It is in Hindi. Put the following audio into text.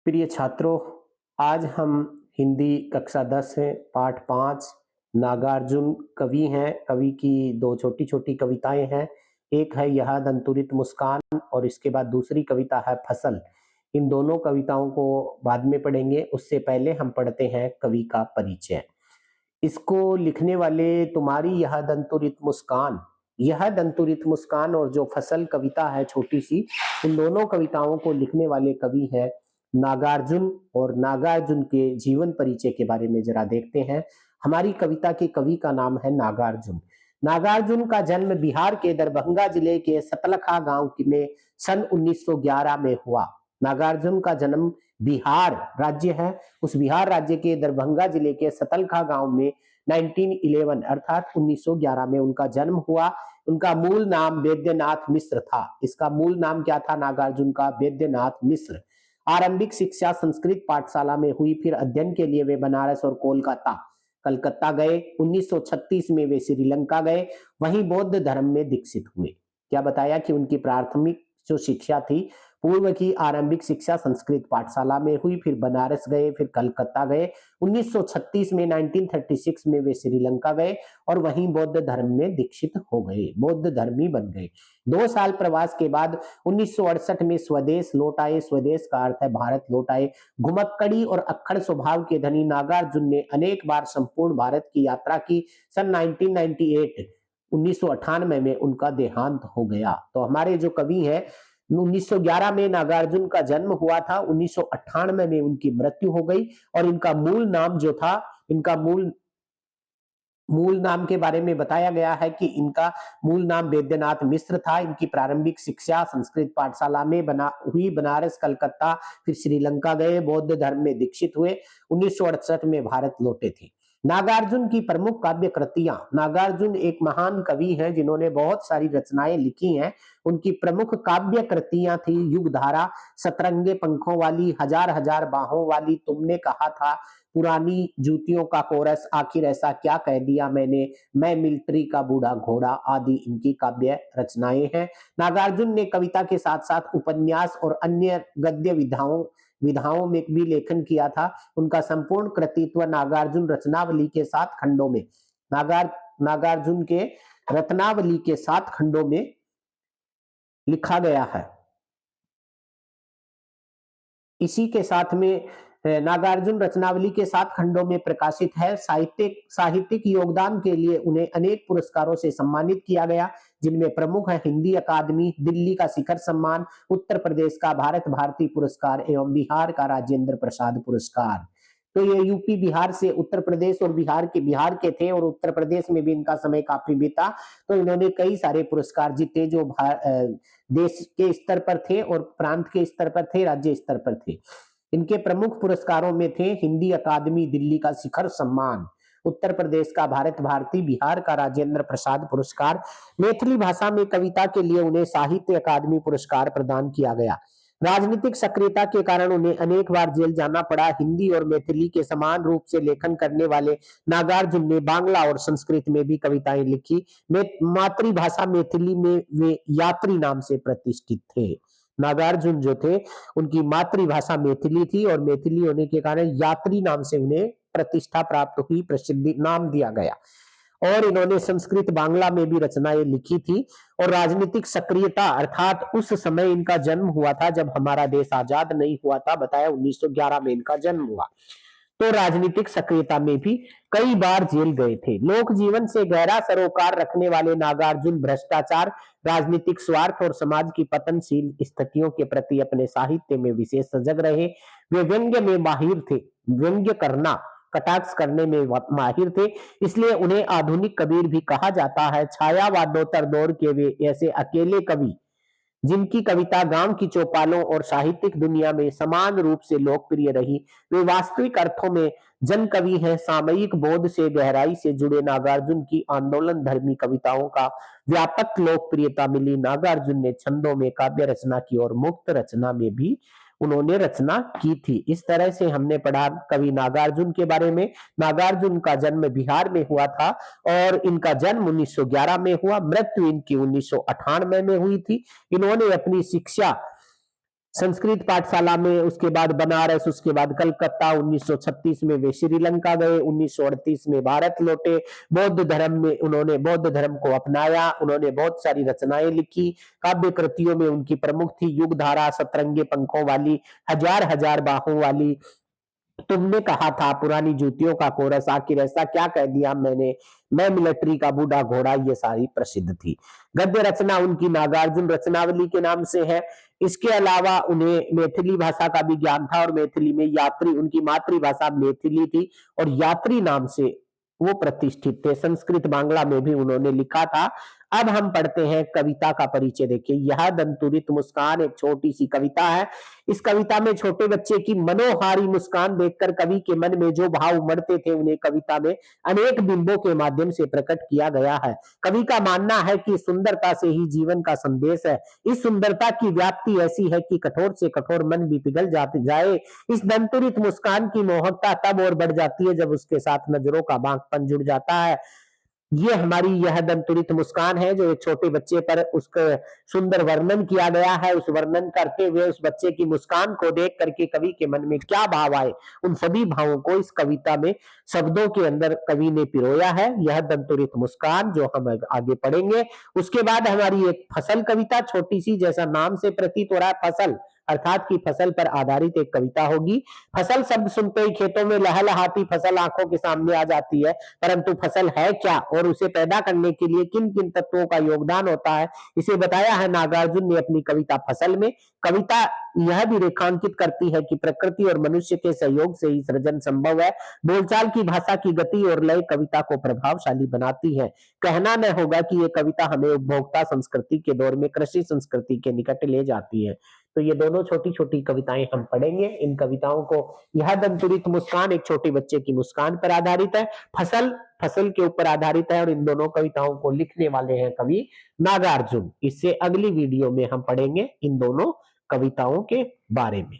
प्रिय छात्रों, आज हम हिंदी कक्षा 10 है पाठ 5 नागार्जुन कवि हैं। कवि की दो छोटी-छोटी कविताएं हैं। एक है यह दंतुरित मुस्कान और इसके बाद दूसरी कविता है फसल। इन दोनों कविताओं को बाद में पढ़ेंगे, उससे पहले हम पढ़ते हैं कवि का परिचय। इसको लिखने वाले तुम्हारी यह दंतुरित मुस्कान और जो फसल कविता है छोटी सी, उन दोनों कविताओं को लिखने वाले कवि हैं नागार्जुन। और नागार्जुन के जीवन परिचय के बारे में जरा देखते हैं। हमारी कविता के कवि का नाम है नागार्जुन। नागार्जुन का जन्म बिहार के दरभंगा जिले के सतलखा गांव में सन 1911 में हुआ। नागार्जुन का जन्म बिहार राज्य है, उस बिहार राज्य के दरभंगा जिले के सतलखा गांव में 1911 अर्थात 1911 में उनका जन्म हुआ। उनका मूल नाम वैद्यनाथ मिश्र था। इसका मूल नाम क्या था नागार्जुन का? वैद्यनाथ मिश्र। आरंभिक शिक्षा संस्कृत पाठशाला में हुई, फिर अध्ययन के लिए वे बनारस और कलकत्ता गए। 1936 में वे श्रीलंका गए, वहीं बौद्ध धर्म में दीक्षित हुए। क्या बताया कि उनकी प्राथमिक जो शिक्षा थी, पूर्व की आरंभिक शिक्षा संस्कृत पाठशाला में हुई, फिर बनारस गए, फिर कलकत्ता गए। 1936 में 1936 में वे श्रीलंका गए और वहीं बौद्ध धर्म में दीक्षित हो गए, बौद्ध धर्मी बन गए। 2 साल प्रवास के बाद 1968 में स्वदेश लौट आए। स्वदेश का अर्थ है भारत लौट आए। घुमक्कड़ी और अक्खड़ स्वभाव के धनी नागार्जुन ने अनेक बार संपूर्ण भारत की यात्रा की। सन 1998 में उनका देहांत हो गया। तो हमारे जो कवि हैं, 1911 में नागार्जुन का जन्म हुआ था, 1998 में उनकी मृत्यु हो गई। और इनका मूल नाम जो था, इनका मूल नाम के बारे में बताया गया है कि इनका मूल नाम वैद्यनाथ मिश्र था। इनकी प्रारंभिक शिक्षा संस्कृत पाठशाला में हुई, बनारस कलकत्ता फिर श्रीलंका गए, बौद्ध धर्म में दीक्षित हुए, 1968 में भारत लौटे थे। नागार्जुन की प्रमुख काव्य कृतियां। नागार्जुन एक महान कवि हैं जिन्होंने बहुत सारी रचनाएं लिखी हैं। उनकी प्रमुख काव्य कृतियां थी युगधारा, सतरंगे पंखों वाली, हजार हजार बाहों वाली, तुमने कहा था, पुरानी जूतियों का कोरस, आखिर ऐसा क्या कह दिया मैंने, मैं मिलिट्री का बूढ़ा घोड़ा आदि इनकी काव्य रचनाएं हैं। नागार्जुन ने कविता के साथ साथ उपन्यास और अन्य गद्य विधाओं में भी लेखन किया था। उनका संपूर्ण कृतित्व नागार्जुन रचनावली के 7 खंडों में नागार्जुन के रत्नावली के 7 खंडों में लिखा गया है। इसी के साथ में नागार्जुन रचनावली के 7 खंडों में प्रकाशित है। साहित्यिक योगदान के लिए उन्हें अनेक पुरस्कारों से सम्मानित किया गया, जिनमें प्रमुख है हिंदी अकादमी, दिल्ली का शिखर सम्मान, उत्तर प्रदेश का भारत भारती पुरस्कार एवं बिहार का राजेंद्र प्रसाद पुरस्कार। तो ये यूपी बिहार से उत्तर प्रदेश और बिहार के थे और उत्तर प्रदेश में भी इनका समय काफी बीता। तो इन्होंने कई सारे पुरस्कार जीते जो देश के स्तर पर थे और प्रांत के स्तर पर थे, राज्य स्तर पर थे। इनके प्रमुख पुरस्कारों में थे हिंदी अकादमी, दिल्ली का शिखर सम्मान, उत्तर प्रदेश का भारत भारती, बिहार का राजेंद्र प्रसाद पुरस्कार। मैथिली भाषा में कविता के लिए उन्हें साहित्य अकादमी पुरस्कार प्रदान किया गया। राजनीतिक सक्रियता के कारण उन्हें अनेक बार जेल जाना पड़ा। हिंदी और मैथिली के समान रूप से लेखन करने वाले नागार्जुन ने बांग्ला और संस्कृत में भी कविताएं लिखी। मातृभाषा मैथिली में वे यात्री नाम से प्रतिष्ठित थे। नागार्जुन जो थे, उनकी मातृभाषा मैथिली थी और मैथिली होने के कारण यात्री नाम से उन्हें प्रतिष्ठा प्राप्त हुई, प्रसिद्धि नाम दिया गया। और इन्होंने संस्कृत बांग्ला में भी रचनाएं लिखी थी। और राजनीतिक सक्रियता अर्थात उस समय इनका जन्म हुआ था जब हमारा देश आजाद नहीं हुआ था, बताया 1911 में इनका जन्म हुआ। तो राजनीतिक सक्रियता में भी कई बार जेल गए थे। लोक जीवन से गहरा सरोकार रखने वाले नागार्जुन भ्रष्टाचार, राजनीतिक स्वार्थ और समाज की पतनशील स्थितियों के प्रति अपने साहित्य में विशेष सजग रहे। वे व्यंग्य में माहिर थे, व्यंग्य करना, कटाक्ष करने में माहिर थे, इसलिए उन्हें आधुनिक कबीर भी कहा जाता है। छायावादोत्तर दौर के वे ऐसे अकेले कवि जिनकी कविता गांव की चौपालों और साहित्यिक दुनिया में समान रूप से लोकप्रिय रही। वे वास्तविक अर्थों में जन कवि हैं। सामयिक बोध से गहराई से जुड़े नागार्जुन की आंदोलन धर्मी कविताओं का व्यापक लोकप्रियता मिली। नागार्जुन ने छंदों में काव्य रचना की और मुक्त रचना में भी उन्होंने रचना की थी। इस तरह से हमने पढ़ा कवि नागार्जुन के बारे में। नागार्जुन का जन्म बिहार में हुआ था और इनका जन्म 1911 में हुआ, मृत्यु इनकी 1998 में हुई थी। इन्होंने अपनी शिक्षा संस्कृत पाठशाला में, उसके बाद बनारस, उसके बाद कलकत्ता, 1936 में वे श्रीलंका गए, 1938 में भारत लौटे। बौद्ध धर्म में उन्होंने बौद्ध धर्म को अपनाया, उन्होंने बहुत सारी रचनाएं लिखी। काव्य कृतियों में उनकी प्रमुख थी युग धारा, सतरंगे पंखों वाली, हजार हजार बाहों वाली, तुमने कहा था, पुरानी जूतियों का कोरस, आखिर ऐसा क्या कह दिया मैंने, मैं मिलिट्री का बूढ़ा घोड़ा, ये सारी प्रसिद्ध थी। गद्य रचना उनकी नागार्जुन रचनावली के नाम से है। इसके अलावा उन्हें मैथिली भाषा का भी ज्ञान था और मैथिली में यात्री, उनकी मातृभाषा मैथिली थी और यात्री नाम से वो प्रतिष्ठित थे। संस्कृत बांग्ला में भी उन्होंने लिखा था। अब हम पढ़ते हैं कविता का परिचय। देखिए, यह दंतुरित मुस्कान एक छोटी सी कविता है। इस कविता में छोटे बच्चे की मनोहारी मुस्कान देखकर कवि के मन में जो भाव उमड़ते थे, उन्हें कविता में अनेक बिंबों के माध्यम से प्रकट किया गया है। कवि का मानना है कि सुंदरता से ही जीवन का संदेश है। इस सुंदरता की व्याप्ति ऐसी है कि कठोर से कठोर मन भी पिघल जाए। इस दंतुरित मुस्कान की मोहकता तब और बढ़ जाती है जब उसके साथ नजरों का बांकपन जुड़ जाता है। ये हमारी यह दंतुरित मुस्कान है, जो एक छोटे बच्चे पर उसका सुंदर वर्णन किया गया है। उस वर्णन करते हुए उस बच्चे की मुस्कान को देख करके कवि के मन में क्या भाव आए, उन सभी भावों को इस कविता में शब्दों के अंदर कवि ने पिरोया है। यह दंतुरित मुस्कान, जो हम आगे पढ़ेंगे। उसके बाद हमारी एक फसल कविता, छोटी सी, जैसा नाम से प्रतीत हो रहा है, फसल अर्थात की फसल पर आधारित एक कविता होगी। फसल शब्द सुनते ही खेतों में लहलहाती फसल आंखों के सामने आ जाती है, परंतु फसल है क्या और उसे पैदा करने के लिए किन किन तत्वों का योगदान होता है, इसे बताया है नागार्जुन ने अपनी कविता फसल में। कविता यह भी रेखांकित करती है कि प्रकृति और मनुष्य के सहयोग से ही सृजन संभव है। बोलचाल की भाषा की गति और लय कविता को प्रभावशाली बनाती है। कहना न होगा कि ये कविता हमें उपभोक्ता संस्कृति के दौर में कृषि संस्कृति के निकट ले जाती है। तो ये दोनों छोटी छोटी कविताएं हम पढ़ेंगे। इन कविताओं को, यह दंतुरित मुस्कान एक छोटे बच्चे की मुस्कान पर आधारित है, फसल फसल के ऊपर आधारित है और इन दोनों कविताओं को लिखने वाले हैं कवि नागार्जुन। इससे अगली वीडियो में हम पढ़ेंगे इन दोनों कविताओं के बारे में।